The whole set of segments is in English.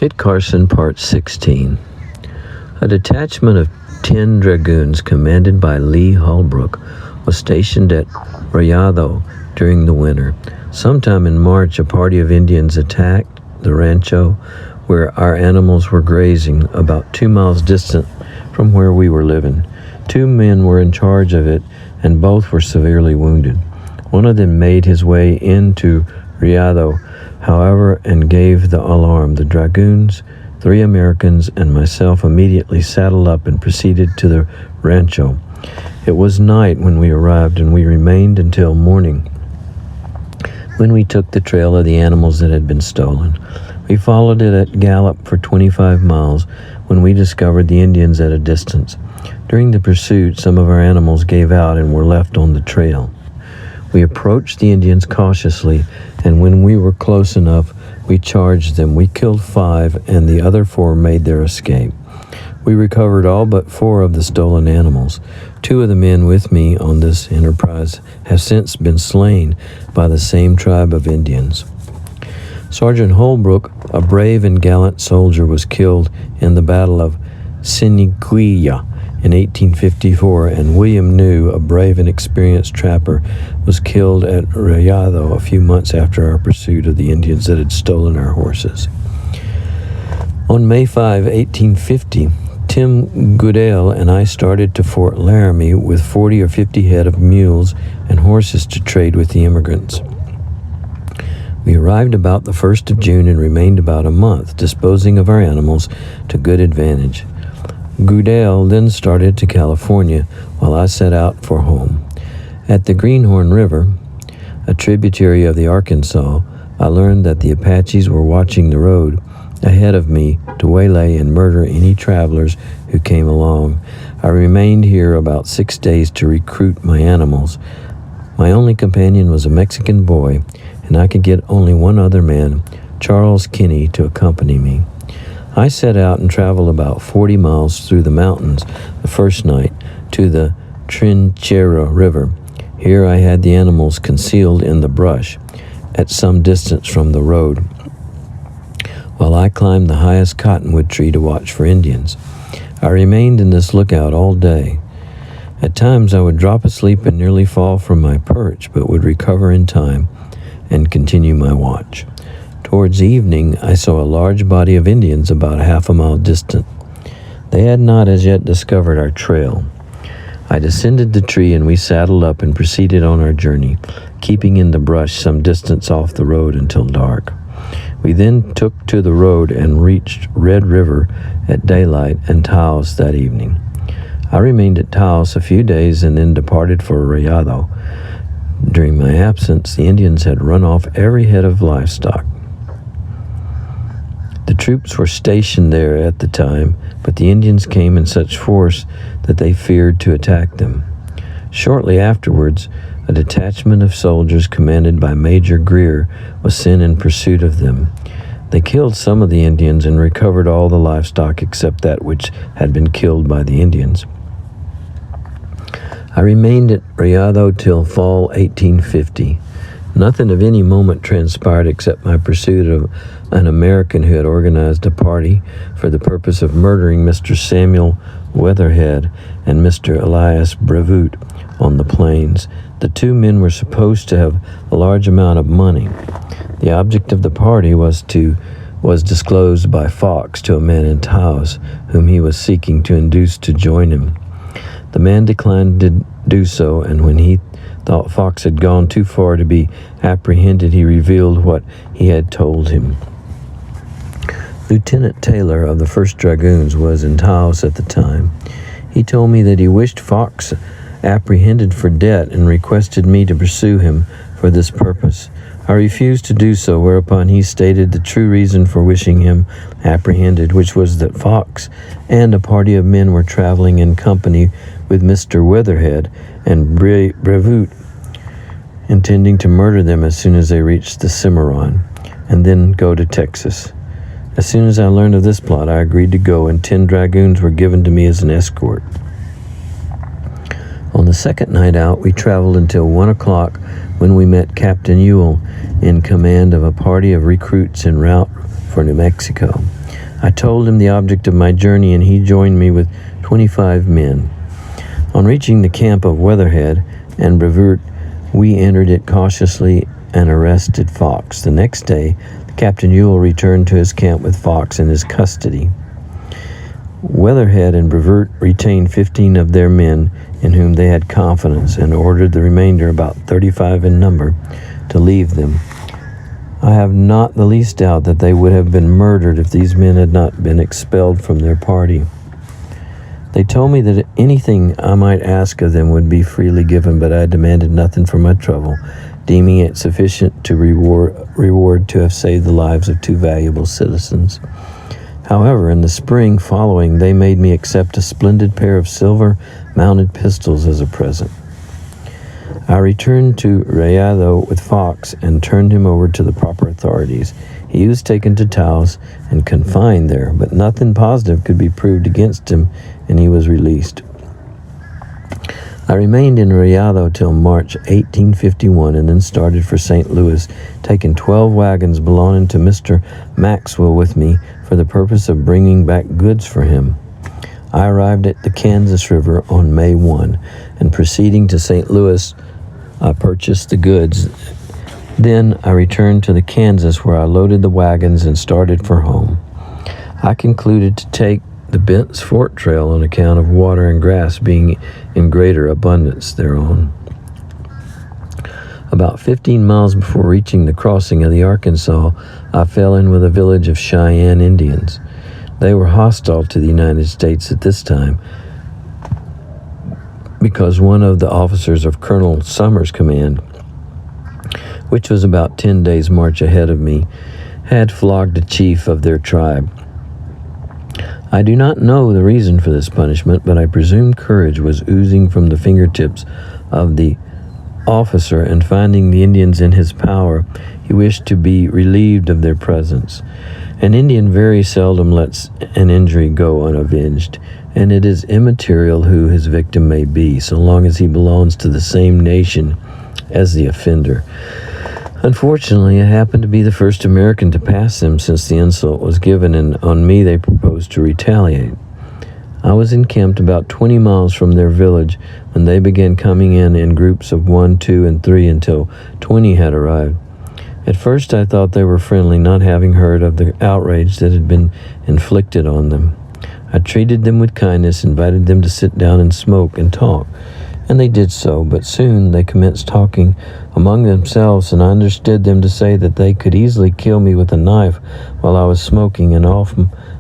Kit Carson, Part 16. A detachment of 10 dragoons commanded by Lee Holbrook was stationed at Rayado during the winter. Sometime in March, a party of Indians attacked the rancho where our animals were grazing, about 2 miles distant from where we were living. 2 men were in charge of it, and both were severely wounded. One of them made his way into Rayado, however, and gave the alarm. The dragoons, 3 Americans, and myself immediately saddled up and proceeded to the rancho. It was night when we arrived, and we remained until morning, when we took the trail of the animals that had been stolen. We followed it at gallop for 25 miles when we discovered the Indians at a distance. During the pursuit, some of our animals gave out and were left on the trail. We approached the Indians cautiously, and when we were close enough, we charged them. We killed 5, and the other 4 made their escape. We recovered all but 4 of the stolen animals. 2 of the men with me on this enterprise have since been slain by the same tribe of Indians. Sergeant Holbrook, a brave and gallant soldier, was killed in the Battle of Siniguilla in 1854, and William New, a brave and experienced trapper, was killed at Rayado a few months after our pursuit of the Indians that had stolen our horses. On May 5, 1850, Tim Goodale and I started to Fort Laramie with 40 or 50 head of mules and horses to trade with the immigrants. We arrived about the 1st of June and remained about a month, disposing of our animals to good advantage. Goodale then started to California, while I set out for home. At the Greenhorn River, a tributary of the Arkansas, I learned that the Apaches were watching the road ahead of me to waylay and murder any travelers who came along. I remained here about 6 days to recruit my animals. My only companion was a Mexican boy, and I could get only one other man, Charles Kinney, to accompany me. I set out and traveled about 40 miles through the mountains the first night to the Trinchera River. Here I had the animals concealed in the brush at some distance from the road, while I climbed the highest cottonwood tree to watch for Indians. I remained in this lookout all day. At times I would drop asleep and nearly fall from my perch, but would recover in time and continue my watch. Towards evening, I saw a large body of Indians about half a mile distant. They had not as yet discovered our trail. I descended the tree, and we saddled up and proceeded on our journey, keeping in the brush some distance off the road until dark. We then took to the road and reached Red River at daylight and Taos that evening. I remained at Taos a few days and then departed for Rayado. During my absence, the Indians had run off every head of livestock. The troops were stationed there at the time, but the Indians came in such force that they feared to attack them. Shortly afterwards, a detachment of soldiers commanded by Major Greer was sent in pursuit of them. They killed some of the Indians and recovered all the livestock except that which had been killed by the Indians. I remained at Rayado till fall 1850. Nothing of any moment transpired except my pursuit of an American who had organized a party for the purpose of murdering Mr. Samuel Weatherhead and Mr. Elias Brevoort on the plains. The 2 men were supposed to have a large amount of money. The object of the party was disclosed by Fox to a man in Taos, whom he was seeking to induce to join him. The man declined to do so, and when he thought Fox had gone too far to be apprehended, he revealed what he had told him. Lieutenant Taylor of the 1st Dragoons was in Taos at the time. He told me that he wished Fox apprehended for debt and requested me to pursue him for this purpose. I refused to do so, whereupon he stated the true reason for wishing him apprehended, which was that Fox and a party of men were traveling in company with Mr. Weatherhead and Brevoort, intending to murder them as soon as they reached the Cimarron, and then go to Texas. As soon as I learned of this plot, I agreed to go, and 10 dragoons were given to me as an escort. On the second night out, we traveled until 1 o'clock, when we met Captain Ewell in command of a party of recruits en route for New Mexico. I told him the object of my journey, and he joined me with 25 men. On reaching the camp of Weatherhead and Brevoort, we entered it cautiously and arrested Fox. The next day, Captain Ewell returned to his camp with Fox in his custody. Weatherhead and Brevoort retained 15 of their men in whom they had confidence, and ordered the remainder, about 35 in number, to leave them. I have not the least doubt that they would have been murdered if these men had not been expelled from their party. They told me that anything I might ask of them would be freely given, but I demanded nothing for my trouble, deeming it sufficient to reward to have saved the lives of 2 valuable citizens. However, in the spring following, they made me accept a splendid pair of silver-mounted pistols as a present. I returned to Rayado with Fox and turned him over to the proper authorities. He was taken to Taos and confined there, but nothing positive could be proved against him, and he was released. I remained in Rayado till March 1851, and then started for St. Louis, taking 12 wagons belonging to Mr. Maxwell with me for the purpose of bringing back goods for him. I arrived at the Kansas River on May 1, and proceeding to St. Louis, I purchased the goods. Then I returned to the Kansas, where I loaded the wagons and started for home. I concluded to take the Bent's Fort Trail on account of water and grass being in greater abundance thereon. About 15 miles before reaching the crossing of the Arkansas, I fell in with a village of Cheyenne Indians. They were hostile to the United States at this time, because one of the officers of Colonel Summers' command, which was about 10 days' march ahead of me, had flogged a chief of their tribe. I do not know the reason for this punishment, but I presume courage was oozing from the fingertips of the officer, and finding the Indians in his power, he wished to be relieved of their presence. An Indian very seldom lets an injury go unavenged, and it is immaterial who his victim may be, so long as he belongs to the same nation as the offender. Unfortunately, I happened to be the first American to pass them since the insult was given, and on me they proposed to retaliate. I was encamped about 20 miles from their village when they began coming in groups of 1, 2, and 3 until 20 had arrived. At first I thought they were friendly, not having heard of the outrage that had been inflicted on them. I treated them with kindness, invited them to sit down and smoke and talk, and they did so, but soon they commenced talking among themselves, and I understood them to say that they could easily kill me with a knife while I was smoking and off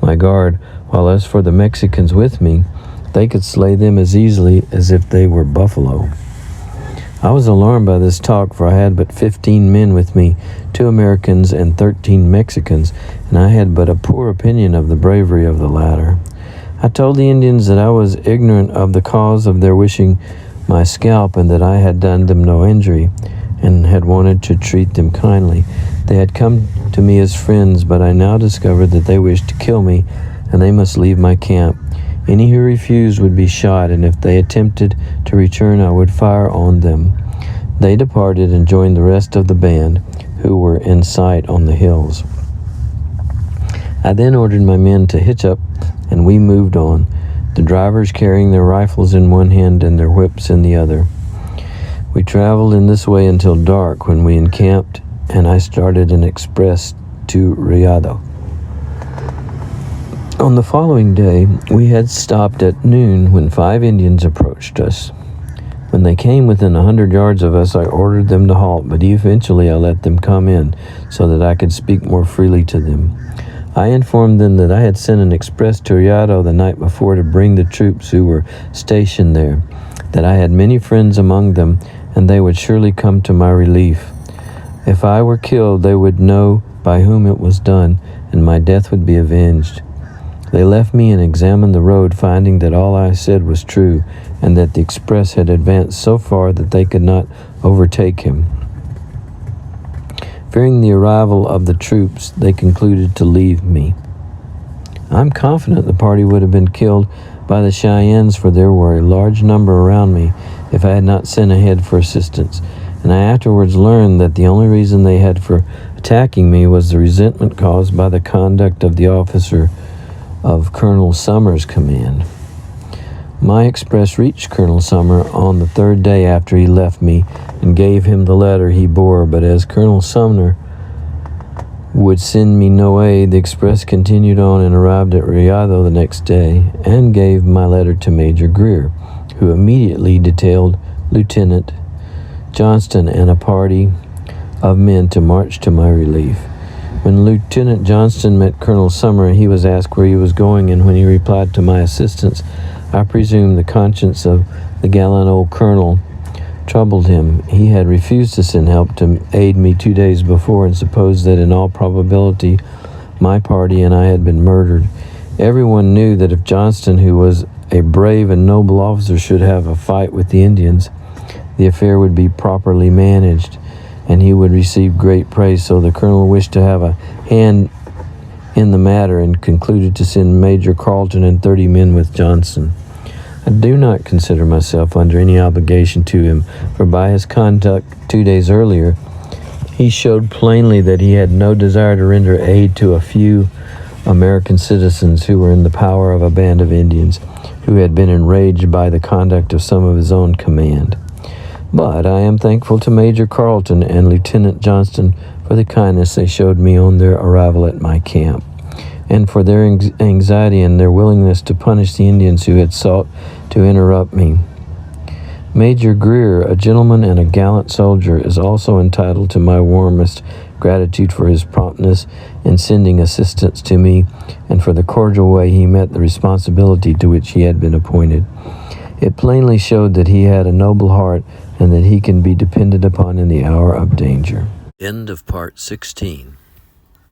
my guard, while as for the Mexicans with me, they could slay them as easily as if they were buffalo. I was alarmed by this talk, for I had but 15 men with me, 2 Americans and 13 Mexicans, and I had but a poor opinion of the bravery of the latter. I told the Indians that I was ignorant of the cause of their wishing my scalp, and that I had done them no injury, and had wanted to treat them kindly. They had come to me as friends, but I now discovered that they wished to kill me, and they must leave my camp. Any who refused would be shot, and if they attempted to return, I would fire on them. They departed and joined the rest of the band, who were in sight on the hills. I then ordered my men to hitch up, and we moved on, the drivers carrying their rifles in one hand and their whips in the other. We traveled in this way until dark, when we encamped, and I started an express to Rayado. On the following day, we had stopped at noon when 5 Indians approached us. When they came within 100 yards of us, I ordered them to halt, but eventually I let them come in so that I could speak more freely to them. I informed them that I had sent an express to Rayado the night before to bring the troops who were stationed there, that I had many friends among them, and they would surely come to my relief. If I were killed, they would know by whom it was done, and my death would be avenged. They left me and examined the road, finding that all I said was true, and that the express had advanced so far that they could not overtake him. Fearing the arrival of the troops, they concluded to leave me. I'm confident the party would have been killed by the Cheyennes, for there were a large number around me, if I had not sent ahead for assistance, and I afterwards learned that the only reason they had for attacking me was the resentment caused by the conduct of the officer of Colonel Summers' command. My express reached Colonel Sumner on the third day after he left me and gave him the letter he bore, but as Colonel Sumner would send me no aid, the express continued on and arrived at Rayado the next day and gave my letter to Major Greer, who immediately detailed Lieutenant Johnston and a party of men to march to my relief. When Lieutenant Johnston met Colonel Sumner, he was asked where he was going, and when he replied to my assistance, I presume the conscience of the gallant old colonel troubled him. He had refused to send help to aid me 2 days before and supposed that in all probability my party and I had been murdered. Everyone knew that if Johnston, who was a brave and noble officer, should have a fight with the Indians, the affair would be properly managed and he would receive great praise. So the colonel wished to have a hand in the matter and concluded to send Major Carlton and 30 men with Johnson. I do not consider myself under any obligation to him, for by his conduct 2 days earlier, he showed plainly that he had no desire to render aid to a few American citizens who were in the power of a band of Indians who had been enraged by the conduct of some of his own command. But I am thankful to Major Carlton and Lieutenant Johnston for the kindness they showed me on their arrival at my camp, and for their anxiety and their willingness to punish the Indians who had sought to interrupt me. Major Greer, a gentleman and a gallant soldier, is also entitled to my warmest gratitude for his promptness in sending assistance to me and for the cordial way he met the responsibility to which he had been appointed. It plainly showed that he had a noble heart and that he can be depended upon in the hour of danger. End of part 16.